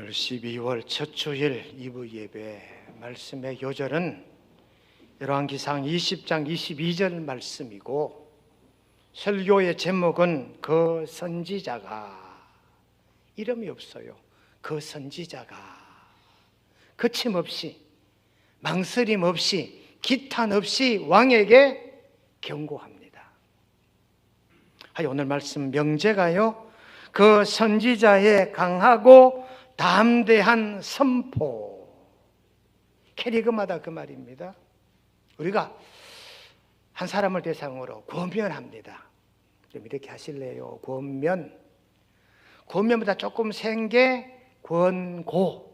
오늘 12월 첫 주일 2부 예배 말씀의 요절은 열왕기상 20장 22절 말씀이고, 설교의 제목은 그 선지자가, 이름이 없어요. 그 선지자가 거침없이, 망설임 없이, 기탄 없이 왕에게 경고합니다. 오늘 말씀 명제가요, 그 선지자의 강하고 담대한 선포, 캐리그마다 그 말입니다. 우리가 한 사람을 대상으로 권면합니다. 좀 이렇게 하실래요? 권면보다 조금 센 게 권고합니다.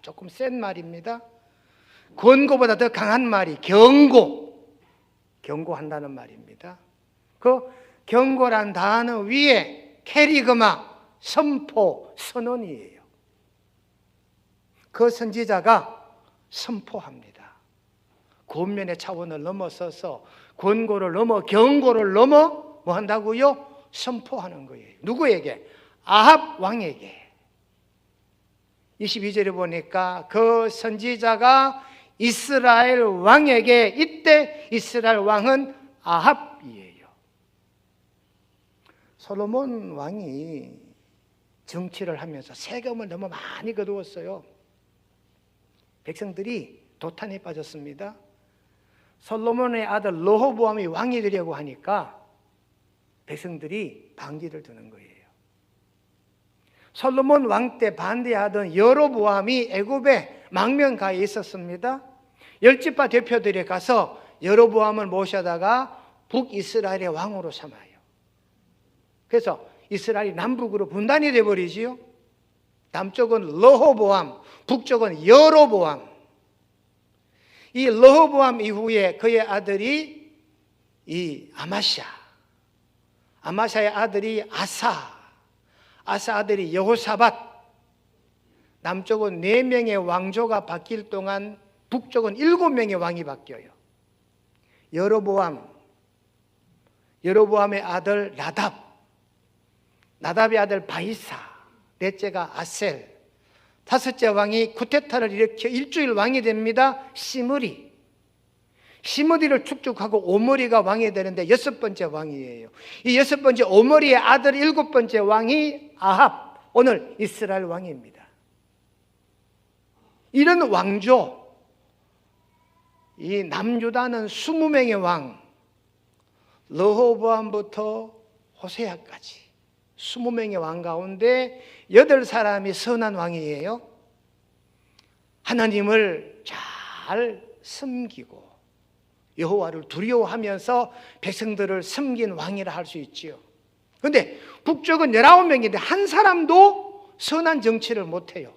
조금 센 말입니다. 권고보다 더 강한 말이 경고한다는 말입니다. 그 경고란 단어 위에 캐리그마, 선포, 선언이에요. 그 선지자가 선포합니다. 권면의 차원을 넘어서서 권고를 넘어 경고를 넘어 뭐 한다고요? 선포하는 거예요. 누구에게? 아합 왕에게. 22절에 보니까 그 선지자가 이스라엘 왕에게, 이때 이스라엘 왕은 아합이에요. 솔로몬 왕이 정치를 하면서 세금을 너무 많이 거두었어요. 백성들이 도탄에 빠졌습니다. 솔로몬의 아들 르호보암이 왕이 되려고 하니까 백성들이 반기를 드는 거예요. 솔로몬 왕 때 반대하던 여로보암이 애굽에 망명가에 있었습니다. 열지파 대표들이 가서 여로보암을 모셔다가 북이스라엘의 왕으로 삼아요. 그래서 이스라엘이 남북으로 분단이 되어버리지요. 남쪽은 르호보암, 북쪽은 여로보암. 이 르호보암 이후에 그의 아들이 이 아마샤의 아들이 아사 아들이 여호사밧. 남쪽은 4명의 왕조가 바뀔 동안 북쪽은 7명의 왕이 바뀌어요. 여로보암의 아들 나답의 아들 바이사, 넷째가 아셀, 5째 왕이 쿠데타를 일으켜 일주일 왕이 됩니다. 시므리를 축적하고 오므리가 왕이 되는데 6번째 왕이에요. 이 6번째 오므리의 아들 7번째 왕이 아합, 오늘 이스라엘 왕입니다. 이런 왕조, 이 남유다는 20명의 왕, 르호보암부터 호세아까지 20명의 왕 가운데 8사람이 선한 왕이에요. 하나님을 잘 섬기고 여호와를 두려워하면서 백성들을 섬긴 왕이라 할 수 있지요. 그런데 북쪽은 19명인데 한 사람도 선한 정치를 못해요.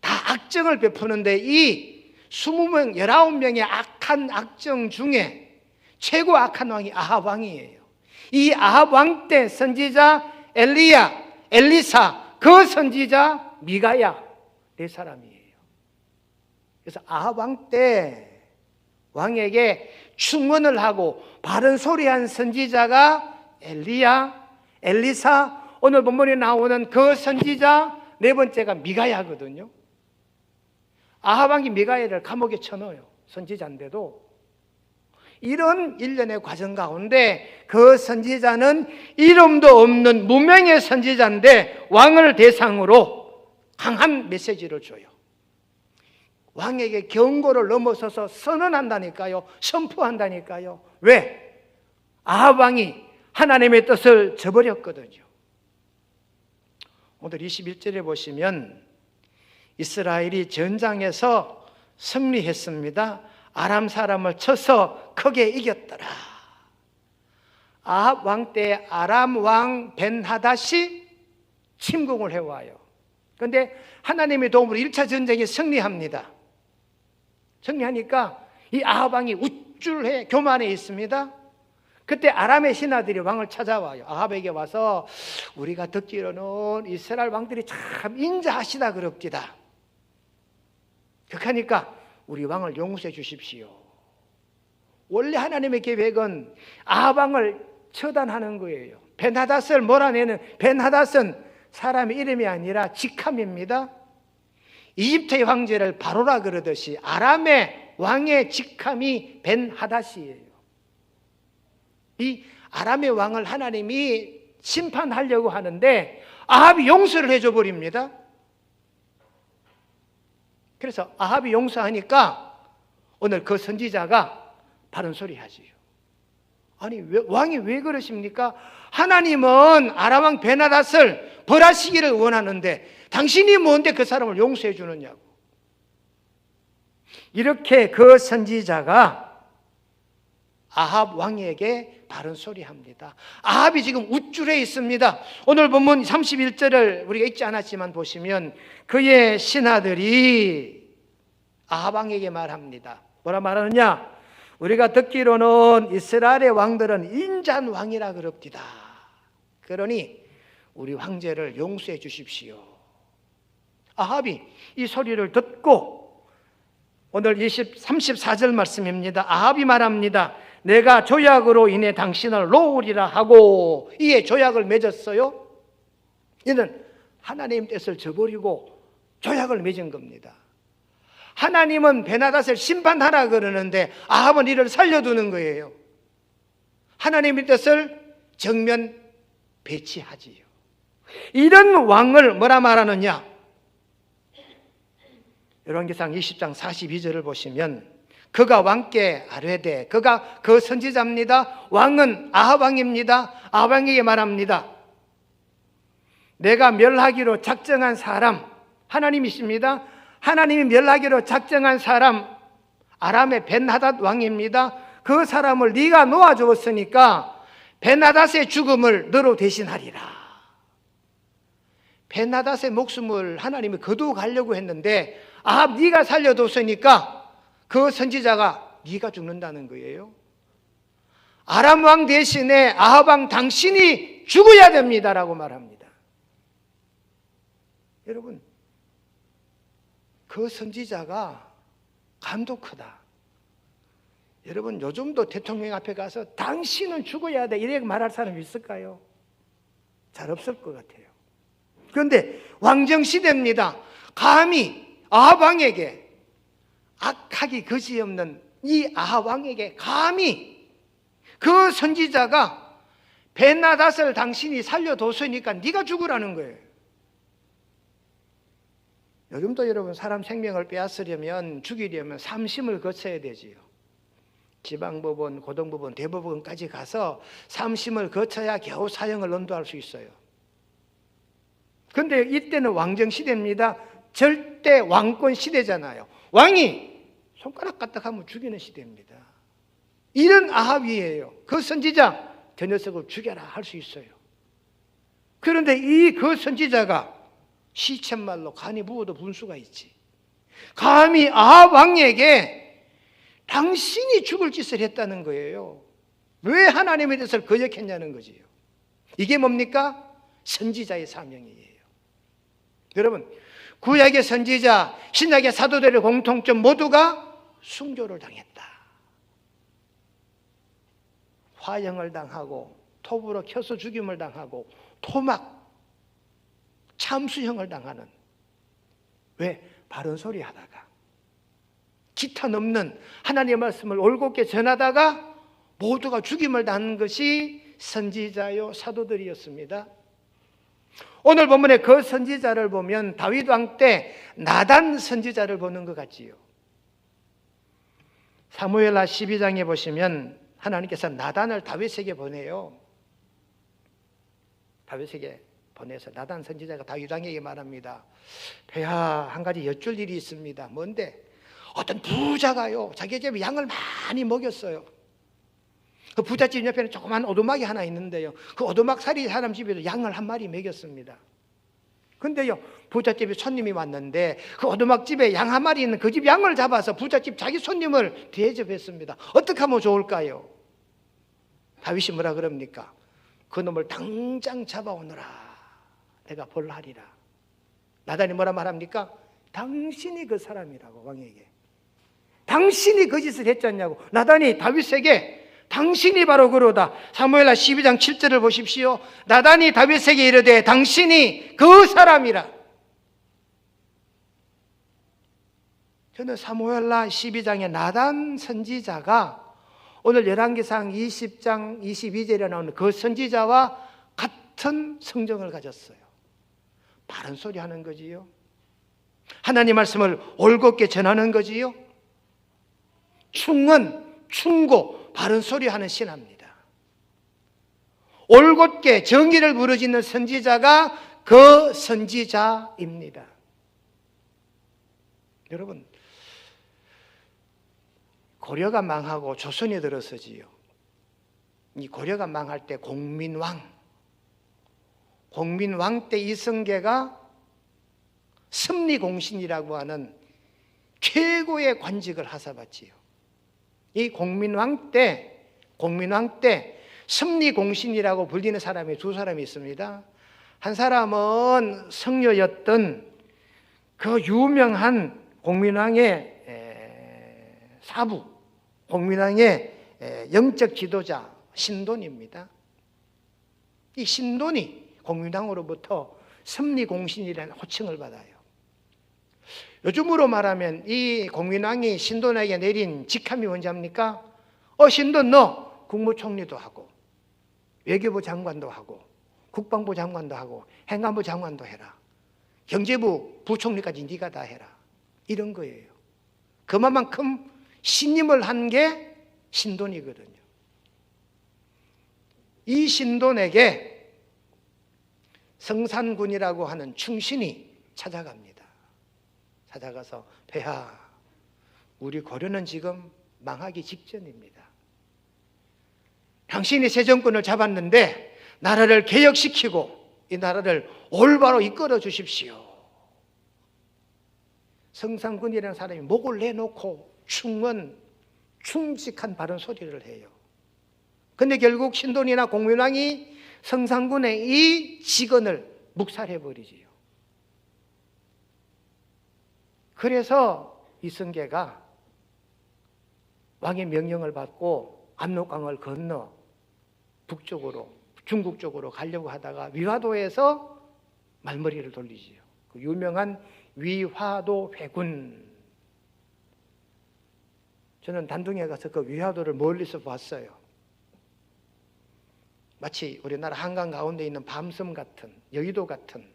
다 악정을 베푸는데 이 20명, 19명의 악한 악정 중에 최고 악한 왕이 아합 왕이에요. 이 아합 왕 때 선지자 엘리사, 그 선지자 미가야, 4사람이에요. 그래서 아합 왕 때 왕에게 충언을 하고 바른 소리한 선지자가 엘리사, 오늘 본문에 나오는 그 선지자 4번째가 미가야거든요. 아합 왕이 미가야를 감옥에 쳐넣어요. 선지자인데도. 이런 일련의 과정 가운데 그 선지자는 이름도 없는 무명의 선지자인데 왕을 대상으로 강한 메시지를 줘요. 왕에게 경고를 넘어서서 선언한다니까요. 선포한다니까요. 왜? 아합 왕이 하나님의 뜻을 저버렸거든요. 오늘 21절에 보시면 이스라엘이 전장에서 승리했습니다. 아람 사람을 쳐서 크게 이겼더라. 아합 왕 때 아람 왕 벤하닷이 침공을 해와요. 그런데 하나님의 도움으로 1차 전쟁에 승리합니다. 승리하니까 이 아합 왕이 우쭐해 교만해 있습니다. 그때 아람의 신하들이 왕을 찾아와요. 아합에게 와서 우리가 듣기로는 이스라엘 왕들이 참 인자하시다 그럽디다. 그러니까 우리 왕을 용서해 주십시오. 원래 하나님의 계획은 아합 왕을 처단하는 거예요. 벤하닷을 몰아내는, 벤하닷은 사람의 이름이 아니라 직함입니다. 이집트의 황제를 바로라 그러듯이 아람의 왕의 직함이 벤하닷이에요. 이 아람의 왕을 하나님이 심판하려고 하는데 아합이 용서를 해줘 버립니다. 그래서 아합이 용서하니까 오늘 그 선지자가 바른 소리 하지요. 아니 왕이 왜 그러십니까? 하나님은 아람 왕 벤하닷을 벌하시기를 원하는데 당신이 뭔데 그 사람을 용서해 주느냐고. 이렇게 그 선지자가 아합 왕에게 바른 소리 합니다. 아합이 지금 우쭐해 있습니다. 오늘 본문 31절을 우리가 읽지 않았지만 보시면 그의 신하들이 아합 왕에게 말합니다. 뭐라 말하느냐? 우리가 듣기로는 이스라엘의 왕들은 인자한 왕이라 그럽디다. 그러니 우리 황제를 용서해 주십시오. 아합이 이 소리를 듣고 오늘 34절 말씀입니다. 아합이 말합니다. 내가 조약으로 인해 당신을 놓으리라 하고 이에 조약을 맺었어요. 이는 하나님 뜻을 저버리고 조약을 맺은 겁니다. 하나님은 벤하닷을 심판하라 그러는데 아합은 이를 살려두는 거예요. 하나님의 뜻을 정면 배치하지요. 이런 왕을 뭐라 말하느냐? 열왕기상 20장 42절을 보시면 그가 왕께 아뢰되, 그가 그 선지자입니다. 왕은 아합 왕입니다. 아합 왕에게 말합니다. 내가 멸하기로 작정한 사람, 하나님이십니다. 하나님이 멸하기로 작정한 사람 아람의 벤하닷 왕입니다. 그 사람을 네가 놓아주었으니까 벤하닷의 죽음을 너로 대신하리라. 벤하닷의 목숨을 하나님이 거두어가려고 했는데 아합 네가 살려뒀으니까 그 선지자가 네가 죽는다는 거예요. 아람 왕 대신에 아합 왕 당신이 죽어야 됩니다라고 말합니다. 여러분, 그 선지자가 감도 크다. 여러분, 요즘도 대통령 앞에 가서 당신은 죽어야 돼 이렇게 말할 사람이 있을까요? 잘 없을 것 같아요. 그런데 왕정시대입니다. 감히 아합 왕에게, 악하기 그지없는 이 아합 왕에게 감히 그 선지자가 벤하닷을 당신이 살려뒀으니까 네가 죽으라는 거예요. 요즘도 여러분 사람 생명을 빼앗으려면, 죽이려면 삼심을 거쳐야 되지요. 지방법원, 고등법원, 대법원까지 가서 삼심을 거쳐야 겨우 사형을 언도할 수 있어요. 그런데 이때는 왕정시대입니다. 절대 왕권 시대잖아요. 왕이 손가락 까딱하면 죽이는 시대입니다. 이런 아합이에요. 그 선지자 저 녀석을 죽여라 할 수 있어요. 그런데 이 그 선지자가 시쳇말로 간이 부어도 분수가 있지. 감히 아합 왕에게 당신이 죽을 짓을 했다는 거예요. 왜 하나님의 뜻을 거역했냐는 거지요. 이게 뭡니까? 선지자의 사명이에요. 여러분, 구약의 선지자, 신약의 사도들의 공통점 모두가 순교를 당했다. 화형을 당하고 톱으로 켜서 죽임을 당하고 토막, 참수형을 당하는, 왜? 바른 소리 하다가 기타 넘는 하나님의 말씀을 올곧게 전하다가 모두가 죽임을 당한 것이 선지자요 사도들이었습니다. 오늘 본문에 그 선지자를 보면 다윗 왕 때 나단 선지자를 보는 것 같지요. 사무엘하 12장에 보시면 하나님께서 나단을 다윗에게 보내요. 다윗에게 보내서 나단 선지자가 다윗 왕에게 말합니다. 폐하, 한 가지 여쭐 일이 있습니다. 뭔데? 어떤 부자가요, 자기 집에 양을 많이 먹였어요. 그 부잣집 옆에는 조그만 오두막이 하나 있는데요, 그 오두막 살이 사람 집에도 양을 한 마리 먹였습니다. 근데요, 부잣집에 손님이 왔는데 그 오두막 집에 양 한 마리 있는 그 집 양을 잡아서 부잣집 자기 손님을 대접했습니다. 어떻게 하면 좋을까요? 다윗이 뭐라 그럽니까? 그 놈을 당장 잡아오너라. 내가 벌하리라. 나단이 뭐라 말합니까? 당신이 그 사람이라고, 왕에게. 당신이 그 짓을 했잖냐고. 나단이 다윗에게 당신이 바로 그러다. 사무엘하 12장 7절을 보십시오. 나단이 다윗에게 이르되 당신이 그 사람이라. 저는 사무엘하 12장의 나단 선지자가 오늘 열왕기상 20장 22절에 나오는 그 선지자와 같은 성정을 가졌어요. 바른 소리 하는 거지요. 하나님 말씀을 올곧게 전하는 거지요. 충언, 충고, 바른 소리 하는 신하입니다. 올곧게 정의를 부르짖는 선지자가 그 선지자입니다. 여러분, 고려가 망하고 조선이 들어서지요. 이 고려가 망할 때 공민왕 때 이성계가 섭리공신이라고 하는 최고의 관직을 하사받지요. 이 공민왕 때 섭리공신이라고 불리는 사람이 두 사람이 있습니다. 한 사람은 성녀였던 그 유명한 공민왕의 사부, 공민왕의 영적 지도자 신돈입니다. 이 신돈이 공민왕으로부터 섭리공신이라는 호칭을 받아요. 요즘으로 말하면 이 공민왕이 신돈에게 내린 직함이 뭔지 압니까? 신돈 너 국무총리도 하고 외교부 장관도 하고 국방부 장관도 하고 행안부 장관도 해라. 경제부 부총리까지 네가 다 해라. 이런 거예요. 그만큼 신임을 한 게 신돈이거든요. 이 신돈에게 성산군이라고 하는 충신이 찾아갑니다. 찾아가서 폐하, 우리 고려는 지금 망하기 직전입니다. 당신이 새 정권을 잡았는데 나라를 개혁시키고 이 나라를 올바로 이끌어 주십시오. 성산군이라는 사람이 목을 내놓고 충직한 바른 소리를 해요. 근데 결국 신돈이나 공민왕이 성산군의 이 직언을 묵살해버리지요. 그래서 이성계가 왕의 명령을 받고 압록강을 건너 북쪽으로 중국 쪽으로 가려고 하다가 위화도에서 말머리를 돌리지요. 그 유명한 위화도 회군. 저는 단둥에 가서 그 위화도를 멀리서 봤어요. 마치 우리나라 한강 가운데 있는 밤섬 같은, 여의도 같은,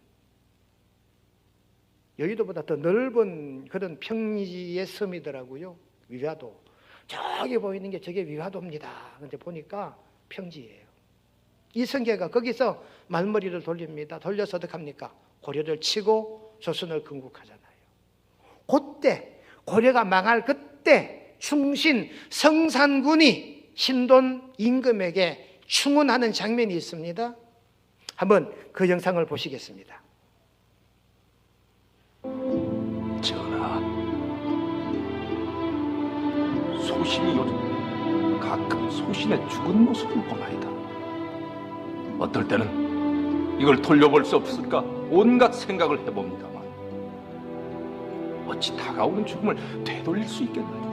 여의도보다 더 넓은 그런 평지의 섬이더라고요. 위화도. 저기 보이는 게 저게 위화도입니다. 근데 보니까 평지예요. 이성계가 거기서 말머리를 돌립니다. 돌려서 어떻게 합니까? 고려를 치고 조선을 건국하잖아요. 그때 고려가 망할 그때 충신 성산군이 신돈 임금에게 충언하는 장면이 있습니다. 한번 그 영상을 보시겠습니다. 전하, 소신이 요즘 가끔 소신의 죽은 모습을 보나이다. 어떨 때는 이걸 돌려볼 수 없을까 온갖 생각을 해봅니다만 어찌 다가오는 죽음을 되돌릴 수 있겠나이까.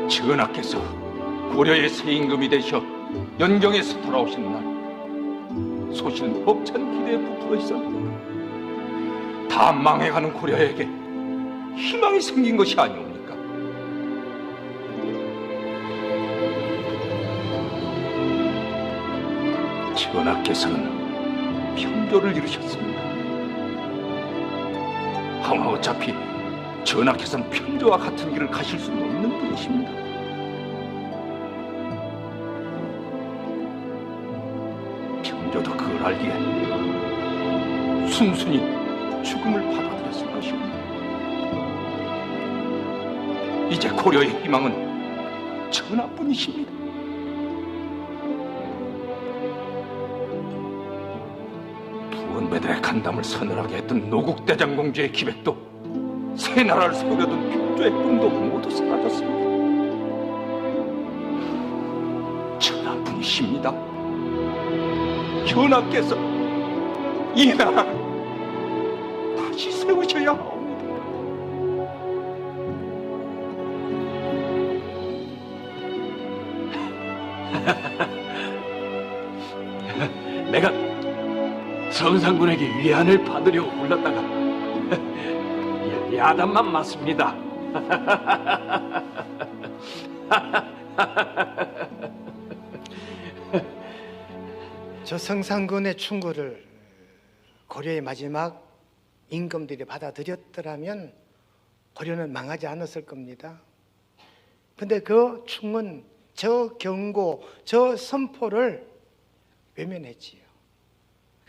전하께서 고려의 새 임금이 되셔 연경에서 돌아오신 날 소실은 벅찬 기대에 부풀어 있었는데 다 망해가는 고려에게 희망이 생긴 것이 아니옵니까? 전하께서는 평조를 이루셨습니다. 하오나 어차피 전하께서는 평조와 같은 길을 가실 수는 없는 분이십니다. 평조도 그걸 알기에 순순히 죽음을 받아들였을 것입니다. 이제 고려의 희망은 전하뿐이십니다. 부원배들의 간담을 서늘하게 했던 노국대장공주의 기백도 새 나라를 세우려던 평조의 꿈도 모두 사라졌습니다. 전하뿐이십니다. 전하께서 이 나라를 다시 세우셔야 합니다. 내가 성상군에게 위안을 받으려고 불렀다가 야단만 맞습니다. 저 성상군의 충고를 고려의 마지막 임금들이 받아들였더라면 고려는 망하지 않았을 겁니다. 근데 그 충은 저 경고, 저 선포를 외면했지요.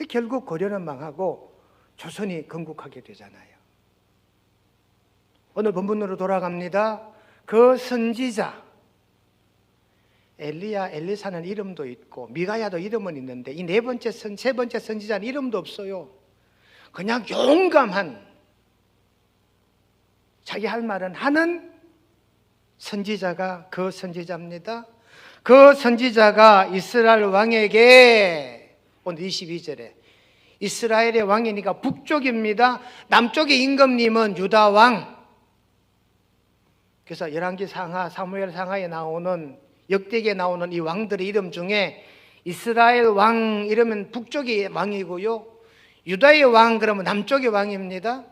결국 고려는 망하고 조선이 건국하게 되잖아요. 오늘 본문으로 돌아갑니다. 그 선지자 엘리야, 엘리사는 이름도 있고 미가야도 이름은 있는데 이 세 번째 선지자는 이름도 없어요. 그냥 용감한 자기 할 말은 하는 선지자가 그 선지자입니다. 그 선지자가 이스라엘 왕에게 오늘 22절에 이스라엘의 왕이니까 북쪽입니다. 남쪽의 임금님은 유다 왕. 그래서 열왕기 상하, 사무엘 상하에 나오는 역대기에 나오는 이 왕들의 이름 중에 이스라엘 왕 이러면 북쪽의 왕이고요, 유다의 왕 그러면 남쪽의 왕입니다.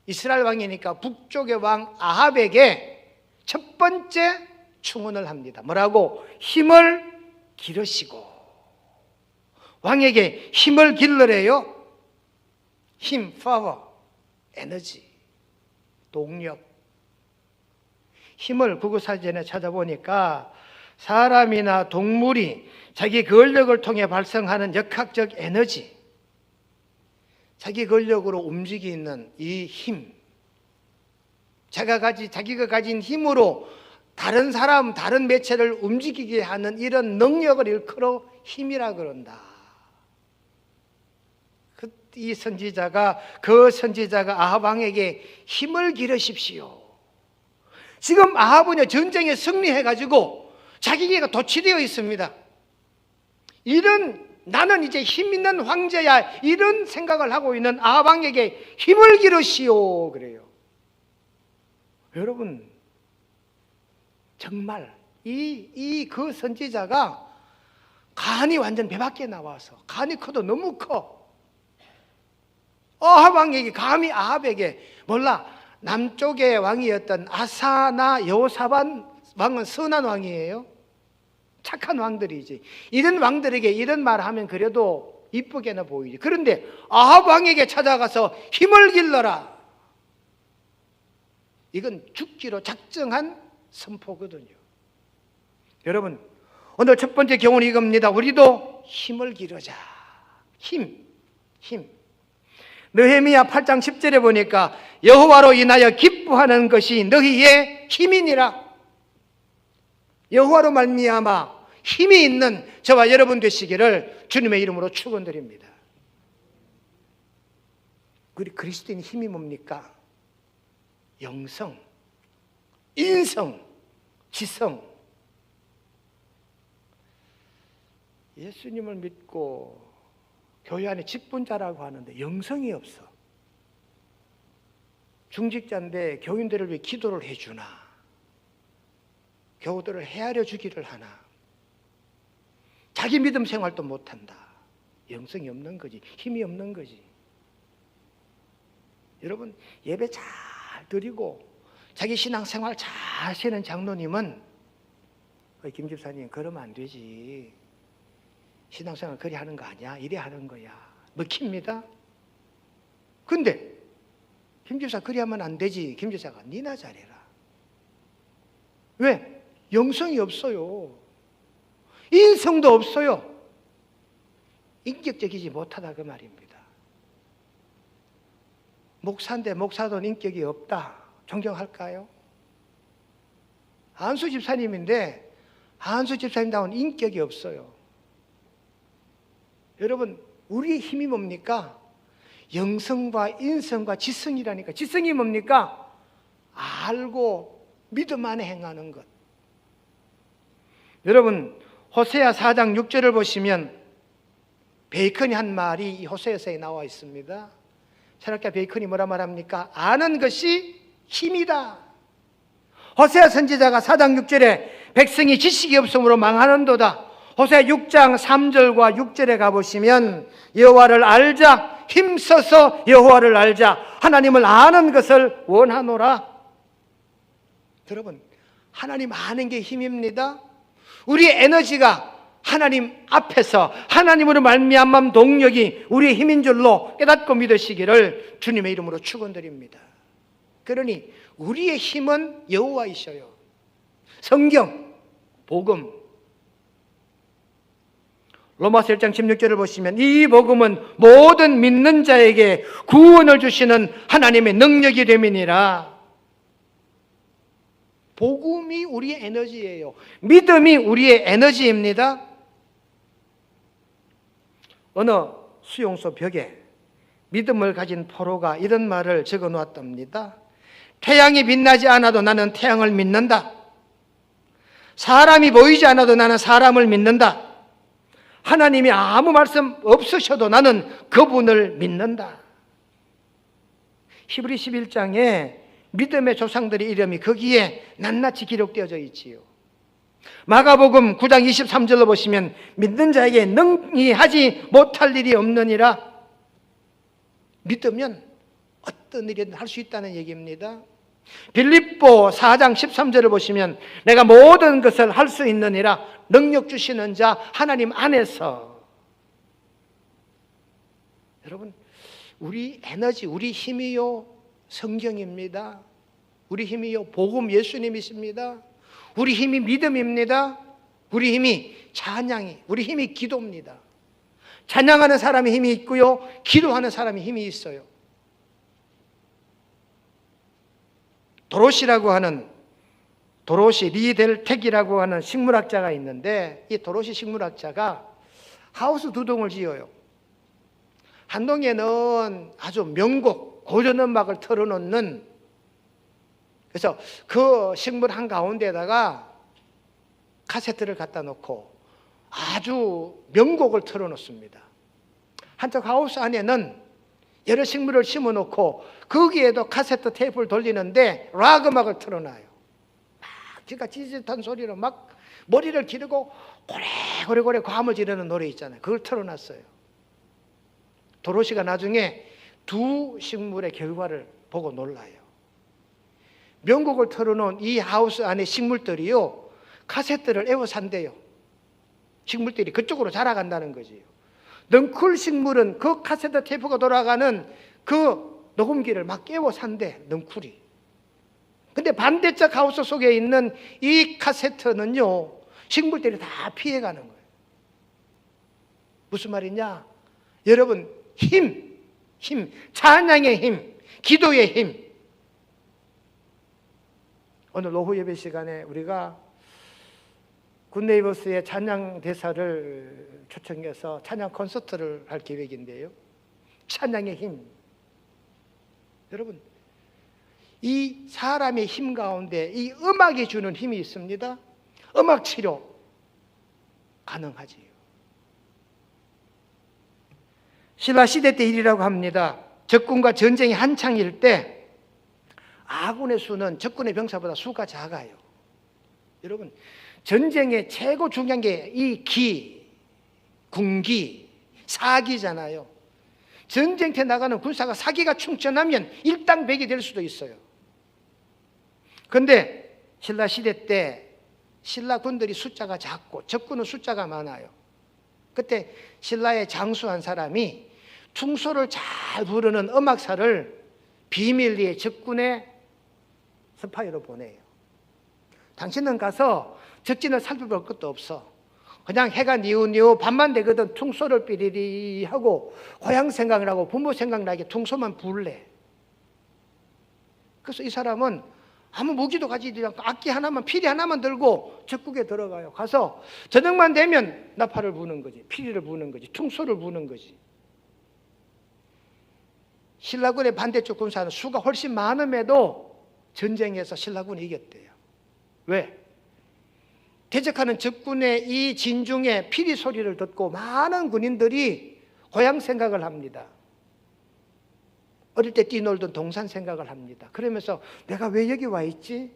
이스라엘 왕이니까 북쪽의 왕 아합에게 첫 번째 충언을 합니다. 뭐라고? 힘을 기르시고. 왕에게 힘을 길러래요. 힘, 파워, 에너지, 동력. 힘을 국어사전에 찾아보니까 사람이나 동물이 자기 근력을 통해 발생하는 역학적 에너지, 자기 근력으로 움직이는 이 힘, 자기가 가진 힘으로 다른 사람, 다른 매체를 움직이게 하는 이런 능력을 일컬어 힘이라 그런다. 이 선지자가 아합 왕에게 힘을 기르십시오. 지금 아합은 전쟁에 승리해가지고 자기가 도취되어 있습니다. 나는 이제 힘 있는 황제야, 이런 생각을 하고 있는 아합 왕에게 힘을 기르시오 그래요. 여러분, 정말 그 선지자가 간이 완전 배 밖에 나와서, 간이 커도 너무 커. 아합 왕에게, 감히 아합에게, 몰라, 남쪽의 왕이었던 아사나 여호사밧 왕은 선한 왕이에요. 착한 왕들이지. 이런 왕들에게 이런 말 하면 그래도 이쁘게는 보이지. 그런데 아합 왕에게 찾아가서 힘을 길러라, 이건 죽기로 작정한 선포거든요. 여러분, 오늘 첫 번째 교훈이 이겁니다. 우리도 힘을 기르자. 힘. 느헤미야 8장 10절에 보니까 여호와로 인하여 기뻐하는 것이 너희의 힘이니라. 여호와로 말미암아 힘이 있는 저와 여러분 되시기를 주님의 이름으로 축원드립니다. 우리 그리스도인 힘이 뭡니까? 영성, 인성, 지성. 예수님을 믿고 교회 안에 직분자라고 하는데 영성이 없어. 중직자인데 교인들을 위해 기도를 해주나, 교우들을 헤아려 주기를 하나, 자기 믿음 생활도 못한다. 영성이 없는 거지, 힘이 없는 거지. 여러분, 예배 잘 드리고 자기 신앙생활 잘 하시는 장로님은 김 집사님 그러면 안 되지, 신앙생활 그리 하는 거 아니야, 이래 하는 거야, 먹힙니다. 근데 김 집사 그리 하면 안 되지, 김 집사가 니나 잘해라. 왜? 영성이 없어요. 인성도 없어요. 인격적이지 못하다 그 말입니다. 목사인데 목사도 인격이 없다, 존경할까요? 한수 집사님인데 한수 집사님다운 인격이 없어요. 여러분, 우리의 힘이 뭡니까? 영성과 인성과 지성이라니까. 지성이 뭡니까? 알고 믿음 안에 행하는 것. 여러분, 호세아 4장 6절을 보시면 베이컨이 한 말이 이 호세아서에 나와 있습니다. 철학자 베이컨이 뭐라 말합니까? 아는 것이 힘이다. 호세아 선지자가 4장 6절에 백성이 지식이 없으므로 망하는도다. 호세아 6장 3절과 6절에 가보시면 여호와를 알자, 힘써서 여호와를 알자, 하나님을 아는 것을 원하노라. 여러분, 하나님 아는 게 힘입니다. 우리의 에너지가 하나님 앞에서 하나님으로 말미암은 동력이 우리의 힘인 줄로 깨닫고 믿으시기를 주님의 이름으로 축원드립니다. 그러니 우리의 힘은 여호와이셔요. 성경, 복음. 로마서 1장 16절을 보시면 이 복음은 모든 믿는 자에게 구원을 주시는 하나님의 능력이 됨이니라. 복음이 우리의 에너지예요. 믿음이 우리의 에너지입니다. 어느 수용소 벽에 믿음을 가진 포로가 이런 말을 적어 놓았답니다. 태양이 빛나지 않아도 나는 태양을 믿는다. 사람이 보이지 않아도 나는 사람을 믿는다. 하나님이 아무 말씀 없으셔도 나는 그분을 믿는다. 히브리 11장에 믿음의 조상들의 이름이 거기에 낱낱이 기록되어져 있지요. 마가복음 9장 23절로 보시면 믿는 자에게 능히 하지 못할 일이 없느니라. 믿으면 어떤 일이든 할 수 있다는 얘기입니다. 빌립보 4장 13절을 보시면 내가 모든 것을 할 수 있느니라. 능력 주시는 자 하나님 안에서. 여러분, 우리 에너지, 우리 힘이요 성경입니다. 우리 힘이요 복음 예수님이십니다. 우리 힘이 믿음입니다. 우리 힘이 찬양이, 우리 힘이 기도입니다. 찬양하는 사람의 힘이 있고요, 기도하는 사람의 힘이 있어요. 도로시 리델텍이라고 하는 식물학자가 있는데, 이 도로시 식물학자가 하우스 두 동을 지어요. 한 동에는 아주 명곡, 고전 음악을 틀어놓는, 그래서 그 식물 한가운데다가 카세트를 갖다 놓고 아주 명곡을 틀어놓습니다. 한쪽 하우스 안에는 여러 식물을 심어놓고 거기에도 카세트 테이프를 돌리는데 락 음악을 틀어놔요. 막 그러니까 찌릿한 소리로 막 머리를 기르고 고래고래 과음을 지르는 노래 있잖아요. 그걸 틀어놨어요. 도로시가 나중에 두 식물의 결과를 보고 놀라요. 명곡을 틀어놓은 이 하우스 안에 식물들이요, 카세트를 애워 산대요. 식물들이 그쪽으로 자라간다는 거지요. 넝쿨 식물은 그 카세트 테이프가 돌아가는 그 녹음기를 막 깨워 산대, 넝쿨이. 근데 반대쪽 하우스 속에 있는 이 카세트는요, 식물들이 다 피해가는 거예요. 무슨 말이냐? 여러분, 힘, 찬양의 힘, 기도의 힘. 오늘 오후 예배 시간에 우리가 굿네이버스의 찬양 대사를 초청해서 찬양 콘서트를 할 계획인데요. 찬양의 힘. 여러분, 이 사람의 힘 가운데 이 음악이 주는 힘이 있습니다. 음악 치료 가능하지요. 신라 시대 때 일이라고 합니다. 적군과 전쟁이 한창일 때 아군의 수는 적군의 병사보다 수가 작아요. 여러분, 전쟁의 최고 중요한 게 이 기, 군기, 사기잖아요. 전쟁터에 나가는 군사가 사기가 충천하면 일당백이 될 수도 있어요. 그런데 신라 시대 때 신라 군들이 숫자가 작고 적군은 숫자가 많아요. 그때 신라의 장수 한 사람이 퉁소를 잘 부르는 음악사를 비밀리에 적군의 스파이로 보내요. 당신은 가서 적진을 살펴볼 것도 없어. 그냥 해가 니우니우 밤만 되거든 퉁소를 삐리리 하고 고향 생각을 하고 부모 생각나게 퉁소만 불래. 그래서 이 사람은 아무 무기도 가지지 않고 악기 하나만, 피리 하나만 들고 적국에 들어가요. 가서 저녁만 되면 나팔을 부는 거지, 피리를 부는 거지, 퉁소를 부는 거지. 신라군의 반대쪽 군사는 수가 훨씬 많음에도 전쟁에서 신라군이 이겼대요. 왜? 대적하는 적군의 이 진중의 피리 소리를 듣고 많은 군인들이 고향 생각을 합니다. 어릴 때 뛰놀던 동산 생각을 합니다. 그러면서 내가 왜 여기 와 있지?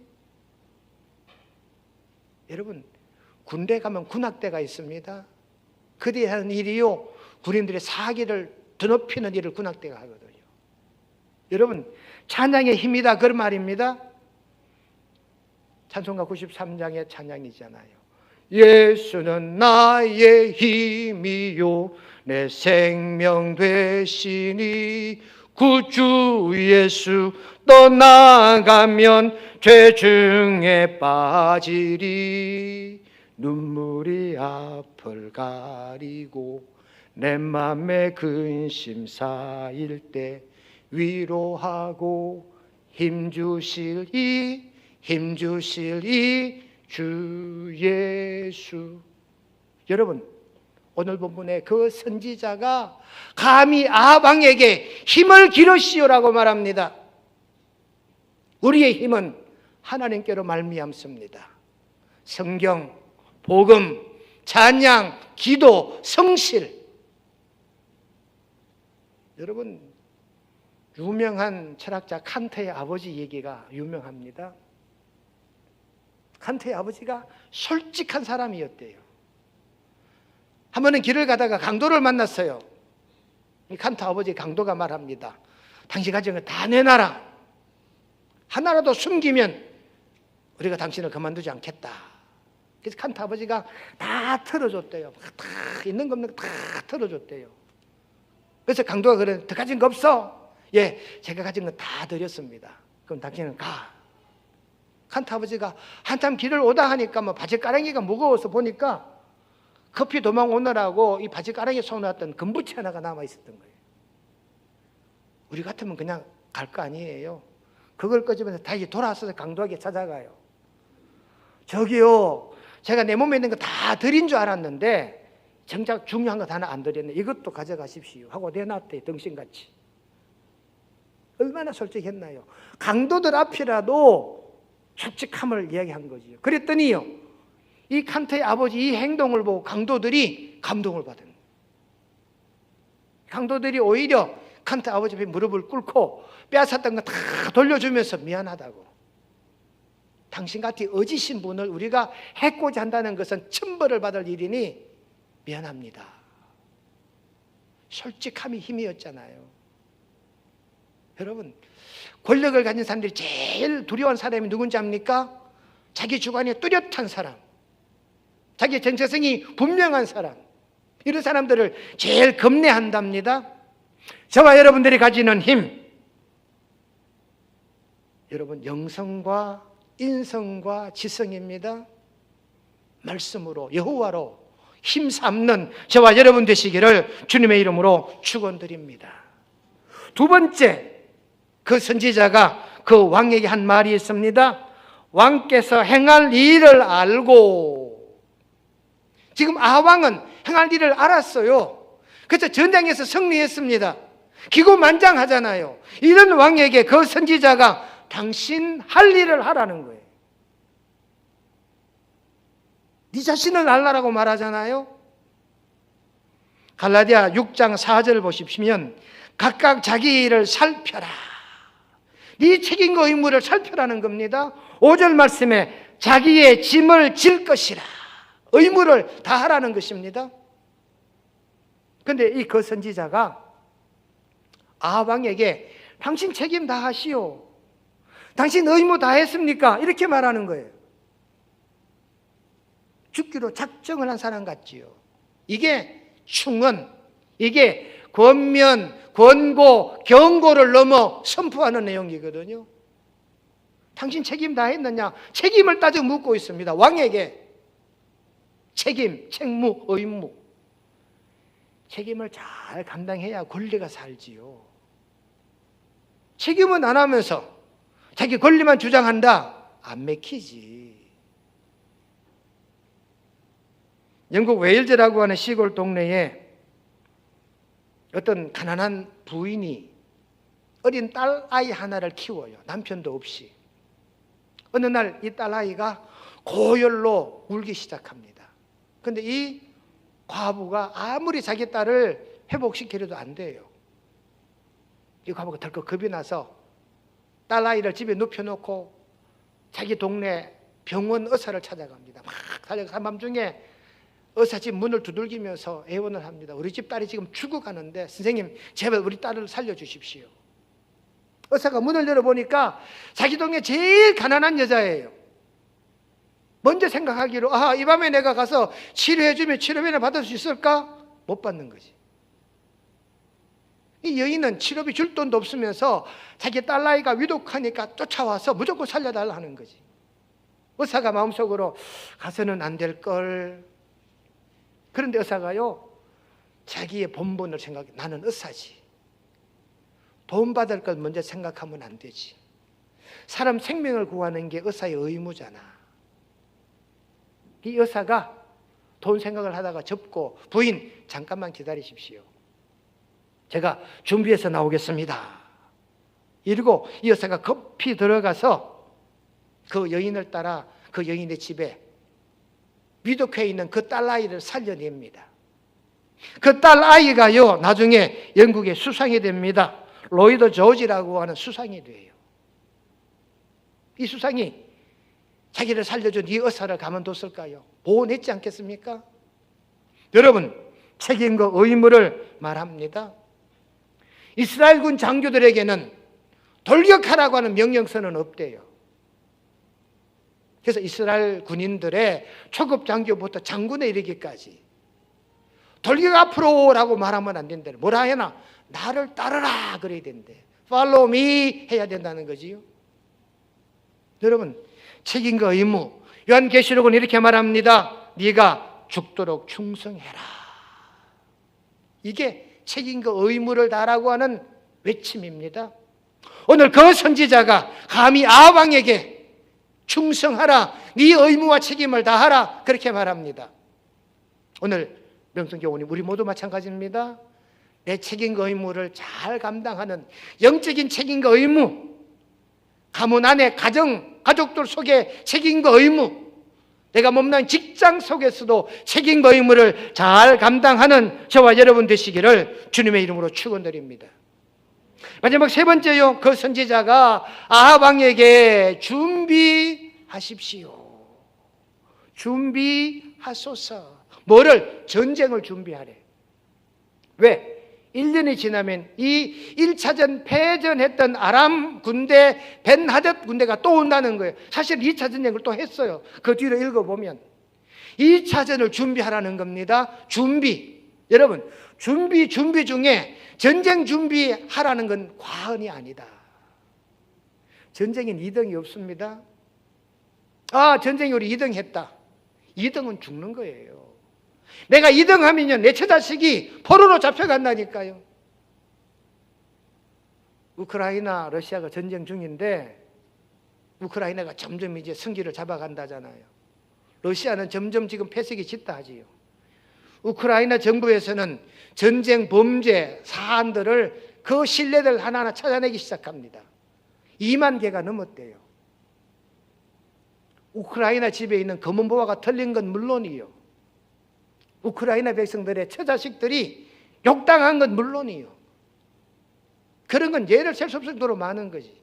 여러분, 군대 가면 군악대가 있습니다. 그들이 하는 일이요, 군인들의 사기를 드높이는 일을 군악대가 하거든요. 여러분, 찬양의 힘이다, 그런 말입니다. 찬송가 93장의 찬양이잖아요. 예수는 나의 힘이요 내 생명 되시니 구주 예수 떠나가면 죄 중에 빠지리. 눈물이 앞을 가리고 내 맘에 근심 쌓일 때 위로하고 힘주실 이 주 예수. 여러분, 오늘 본문에 그 선지자가 감히 아합 왕에게 힘을 기르시오라고 말합니다. 우리의 힘은 하나님께로 말미암습니다. 성경, 복음, 찬양, 기도, 성실. 여러분, 유명한 철학자 칸트의 아버지 얘기가 유명합니다. 칸트의 아버지가 솔직한 사람이었대요. 한 번은 길을 가다가 강도를 만났어요. 이 칸트 아버지 강도가 말합니다. 당신 가진 거 다 내놔라. 하나라도 숨기면 우리가 당신을 그만두지 않겠다. 그래서 칸트 아버지가 다 털어줬대요. 다 있는 거 없는 거 다 털어줬대요. 그래서 강도가 그래, 더 가진 거 없어? 예, 제가 가진 거 다 드렸습니다. 그럼 당신은 가. 칸트 아버지가 한참 길을 오다 하니까 뭐 바지가랑이가 무거워서 보니까 커피 도망 오느라고 이 바지가랑이에 쏘놨던 금부치 하나가 남아 있었던 거예요. 우리 같으면 그냥 갈 거 아니에요. 그걸 꺼지면서 다시 돌아서서 강도에게 찾아가요. 저기요, 제가 내 몸에 있는 거 다 드린 줄 알았는데 정작 중요한 거 하나 안 드렸네. 이것도 가져가십시오 하고 내놨대, 덩신같이. 얼마나 솔직했나요? 강도들 앞이라도 솔직함을 이야기한 거지요. 그랬더니요, 이 칸트의 아버지 이 행동을 보고 강도들이 감동을 받은 거예요. 강도들이 오히려 칸트 아버지 앞에 무릎을 꿇고 빼앗았던 거 다 돌려주면서 미안하다고. 당신같이 어지신 분을 우리가 해코지 한다는 것은 천벌을 받을 일이니 미안합니다. 솔직함이 힘이었잖아요. 여러분, 권력을 가진 사람들이 제일 두려워하는 사람이 누군지 압니까? 자기 주관이 뚜렷한 사람, 자기 정체성이 분명한 사람, 이런 사람들을 제일 겁내한답니다. 저와 여러분들이 가지는 힘, 여러분, 영성과 인성과 지성입니다. 말씀으로, 여호와로 힘삼는 저와 여러분 되시기를 주님의 이름으로 축원드립니다. 두 번째, 그 선지자가 그 왕에게 한 말이 있습니다. 왕께서 행할 일을 알고. 지금 아왕은 행할 일을 알았어요. 그래서 전장에서 승리했습니다. 기고만장하잖아요. 이런 왕에게 그 선지자가 당신 할 일을 하라는 거예요. 네 자신을 알라라고 말하잖아요. 갈라디아 6장 4절 보시면 각각 자기 일을 살펴라. 네 책임과 의무를 살펴라는 겁니다. 5절 말씀에 자기의 짐을 질 것이라. 의무를 다하라는 것입니다. 그런데 이 그 선지자가 아합 왕에게 당신 책임 다 하시오. 당신 의무 다 했습니까? 이렇게 말하는 거예요. 죽기로 작정을 한 사람 같지요. 이게 충언, 이게 권면, 권고, 경고를 넘어 선포하는 내용이거든요. 당신 책임 다 했느냐? 책임을 따져 묻고 있습니다. 왕에게 책임, 책무, 의무. 책임을 잘 감당해야 권리가 살지요. 책임은 안 하면서 자기 권리만 주장한다? 안 맥히지. 영국 웨일즈라고 하는 시골 동네에 어떤 가난한 부인이 어린 딸아이 하나를 키워요. 남편도 없이. 어느 날 이 딸아이가 고열로 울기 시작합니다. 그런데 이 과부가 아무리 자기 딸을 회복시키려도 안 돼요. 이 과부가 덜컥 겁이 나서 딸아이를 집에 눕혀놓고 자기 동네 병원 의사를 찾아갑니다. 막 달려가 한밤중에 의사 집 문을 두들기면서 애원을 합니다. 우리 집 딸이 지금 죽어가는데 선생님 제발 우리 딸을 살려주십시오. 의사가 문을 열어보니까 자기 동네 제일 가난한 여자예요. 먼저 생각하기로 이 밤에 내가 가서 치료해주면 치료비를 받을 수 있을까? 못 받는 거지. 이 여인은 치료비 줄 돈도 없으면서 자기 딸아이가 위독하니까 쫓아와서 무조건 살려달라 하는 거지. 의사가 마음속으로 가서는 안 될걸. 그런데 의사가요, 자기의 본분을 생각해. 나는 의사지. 돈 받을 걸 먼저 생각하면 안 되지. 사람 생명을 구하는 게 의사의 의무잖아. 이 의사가 돈 생각을 하다가 접고 부인 잠깐만 기다리십시오. 제가 준비해서 나오겠습니다. 이러고 이 여사가 급히 들어가서 그 여인을 따라 그 여인의 집에 위독해 있는 그 딸아이를 살려냅니다. 그 딸아이가요 나중에 영국의 수상이 됩니다. 로이드 조지라고 하는 수상이 돼요. 이 수상이 자기를 살려준 이 의사를 가만뒀을까요? 보호했지 않겠습니까? 여러분, 책임과 의무를 말합니다. 이스라엘군 장교들에게는 돌격하라고 하는 명령서는 없대요. 그래서 이스라엘 군인들의 초급 장교부터 장군에 이르기까지 돌격 앞으로라고 말하면 안 된대. 뭐라 해나? 나를 따르라 그래야 된대. Follow me 해야 된다는 거지요. 여러분, 책임과 의무. 요한계시록은 이렇게 말합니다. 네가 죽도록 충성해라. 이게 책임과 의무를 다하라고 하는 외침입니다. 오늘 그 선지자가 감히 아합왕에게 충성하라, 네 의무와 책임을 다하라 그렇게 말합니다. 오늘 명성교우님 우리 모두 마찬가지입니다. 내 책임과 의무를 잘 감당하는 영적인 책임과 의무, 가문 안에 가족들 속에 책임과 의무, 내가 몸난 직장 속에서도 책임과 의무를 잘 감당하는 저와 여러분 되시기를 주님의 이름으로 축원드립니다. 마지막 세 번째요, 그 선지자가 아합 왕에게 준비하십시오. 준비하소서. 뭐를? 전쟁을 준비하래. 왜? 1년이 지나면 이 1차전 패전했던 아람 군대 벤하닷 군대가 또 온다는 거예요. 사실 2차 전쟁을 또 했어요. 그 뒤로 읽어보면 2차전을 준비하라는 겁니다. 준비. 여러분, 준비 중에 전쟁 준비하라는 건 과언이 아니다. 전쟁엔 2등이 없습니다. 전쟁이 우리 2등 했다. 2등은 죽는 거예요. 내가 2등 하면요, 내 처자식이 포로로 잡혀간다니까요. 우크라이나, 러시아가 전쟁 중인데 우크라이나가 점점 이제 승기를 잡아간다잖아요. 러시아는 점점 지금 패색이 짙다 하지요. 우크라이나 정부에서는 전쟁 범죄 사안들을 그 신뢰들 하나하나 찾아내기 시작합니다. 2만 개가 넘었대요. 우크라이나 집에 있는 검은 보화가 털린 건 물론이요, 우크라이나 백성들의 처자식들이 욕당한 건 물론이요, 그런 건 예를 셀 수 없을 정도로 많은 거지.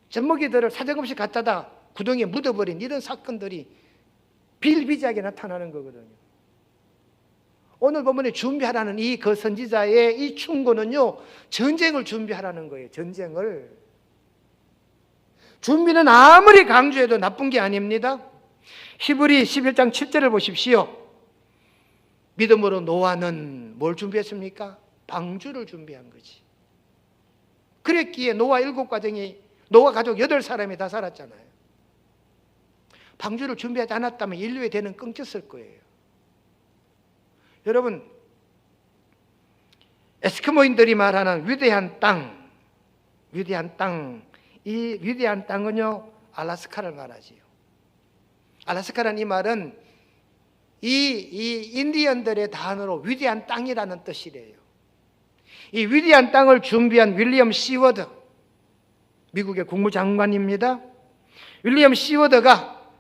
젖먹이들을 사정없이 갖다다 구덩이에 묻어버린 이런 사건들이 비일비재하게 나타나는 거거든요. 오늘 본문에 준비하라는 이 그 선지자의 이 충고는요, 전쟁을 준비하라는 거예요. 전쟁을. 준비는 아무리 강조해도 나쁜 게 아닙니다. 히브리 11장 7절을 보십시오. 믿음으로 노아는 뭘 준비했습니까? 방주를 준비한 거지. 그랬기에 노아 7가정이, 노아 가족 8사람이 다 살았잖아요. 방주를 준비하지 않았다면 인류의 대는 끊겼을 거예요. 여러분, 에스키모인들이 말하는 위대한 땅, 이 위대한 땅은요, 알라스카를 말하지요. 알라스카라는 이 말은 이 인디언들의 단어로 위대한 땅이라는 뜻이래요. 이 위대한 땅을 준비한 윌리엄 시워드, 미국의 국무장관입니다. 윌리엄 시워드가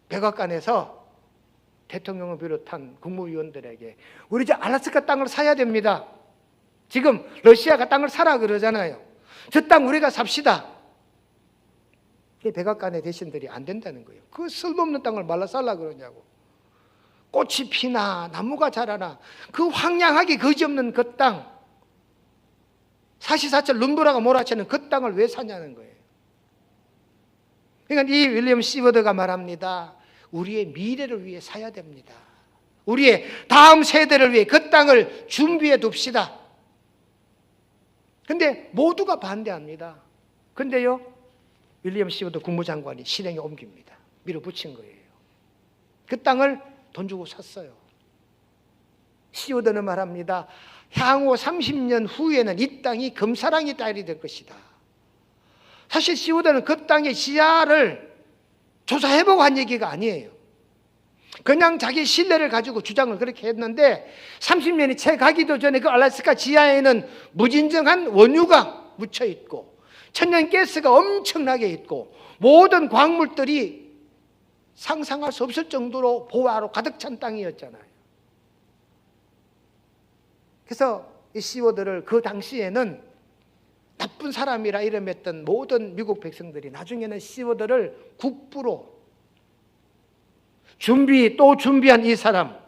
백악관에서 대통령을 비롯한 국무위원들에게 우리 저 알라스카 땅을 사야 됩니다. 지금 러시아가 땅을 사라 그러잖아요. 저 땅 우리가 삽시다. 백악관의 대신들이 안 된다는 거예요. 그 쓸모없는 땅을 말라 쌀라 그러냐고. 꽃이 피나 나무가 자라나 그 황량하게 거지없는 그 땅, 사시사철 눈보라가 몰아치는 그 땅을 왜 사냐는 거예요. 그러니까 이 윌리엄 시버드가 말합니다. 우리의 미래를 위해 사야 됩니다. 우리의 다음 세대를 위해 그 땅을 준비해 둡시다. 근데 모두가 반대합니다. 근데요, 윌리엄 시버드 국무장관이 실행에 옮깁니다. 밀어붙인 거예요. 그 땅을 돈 주고 샀어요. 시버드는 말합니다. 향후 30년 후에는 이 땅이 금사랑의 딸이 될 것이다. 사실 시버드는 그 땅의 지하를 조사해보고 한 얘기가 아니에요. 그냥 자기 신뢰를 가지고 주장을 그렇게 했는데 30년이 채 가기도 전에 그 알래스카 지하에는 무진정한 원유가 묻혀 있고 천연가스가 엄청나게 있고 모든 광물들이 상상할 수 없을 정도로 보화로 가득 찬 땅이었잖아요. 그래서 이 시워드를 그 당시에는 나쁜 사람이라 이름했던 모든 미국 백성들이 나중에는 시워드를 국부로 또 준비한 이 사람,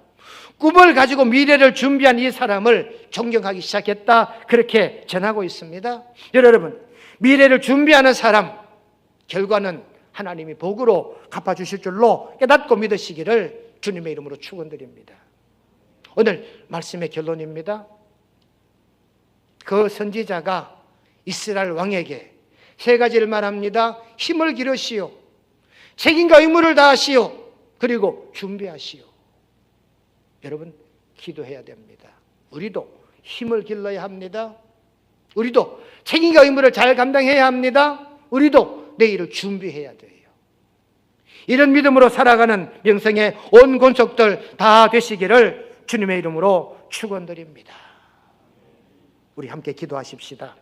꿈을 가지고 미래를 준비한 이 사람을 존경하기 시작했다. 그렇게 전하고 있습니다. 여러분, 미래를 준비하는 사람 결과는 하나님이 복으로 갚아주실 줄로 깨닫고 믿으시기를 주님의 이름으로 축원드립니다. 오늘 말씀의 결론입니다. 그 선지자가 이스라엘 왕에게 세 가지를 말합니다. 힘을 기르시오, 책임과 의무를 다하시오, 그리고 준비하시오. 여러분, 기도해야 됩니다. 우리도 힘을 길러야 합니다. 우리도 책임과 의무를 잘 감당해야 합니다. 우리도 내일을 준비해야 돼요. 이런 믿음으로 살아가는 명성의 온 권속들 다 되시기를 주님의 이름으로 축원드립니다. 우리 함께 기도하십시다.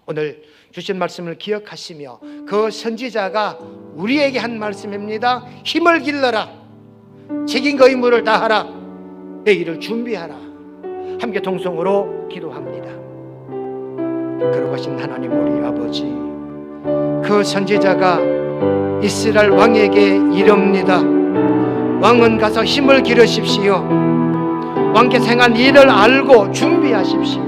오늘 주신 말씀을 기억하시며 그 선지자가 우리에게 한 말씀입니다. 힘을 길러라, 책임과 의무를 다하라, 내일을 준비하라. 함께 동성으로 기도합니다. 거룩하신 하나님 우리 아버지, 그 선지자가 이스라엘 왕에게 이릅니다. 왕은 가서 힘을 기르십시오. 왕께서 행한 일을 알고 준비하십시오.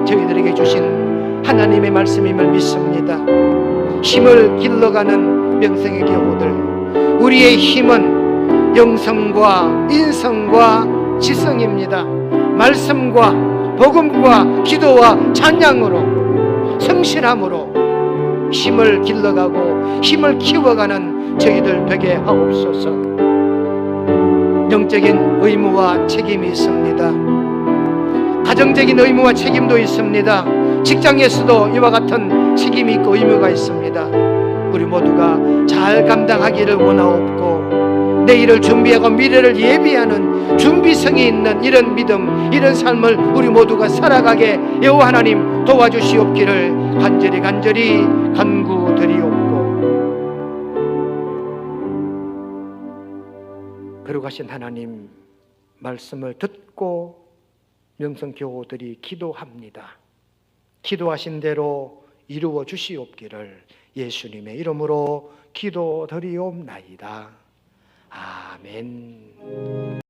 저희들에게 주신 하나님의 말씀임을 믿습니다. 힘을 길러가는 명성의 교우들, 우리의 힘은 영성과 인성과 지성입니다. 말씀과 복음과 기도와 찬양으로, 성실함으로 힘을 길러가고 힘을 키워가는 저희들 되게 하옵소서. 영적인 의무와 책임이 있습니다. 가정적인 의무와 책임도 있습니다. 직장에서도 이와 같은 책임이 있고 의무가 있습니다. 우리 모두가 잘 감당하기를 원하옵고 내일을 준비하고 미래를 예비하는 준비성이 있는 이런 믿음, 이런 삶을 우리 모두가 살아가게 여호와 하나님 도와주시옵기를 간절히 간구드리옵고, 거룩하신 하나님 말씀을 듣고 명성교우들이 기도합니다. 기도하신 대로 이루어 주시옵기를 예수님의 이름으로 기도드리옵나이다. 아멘.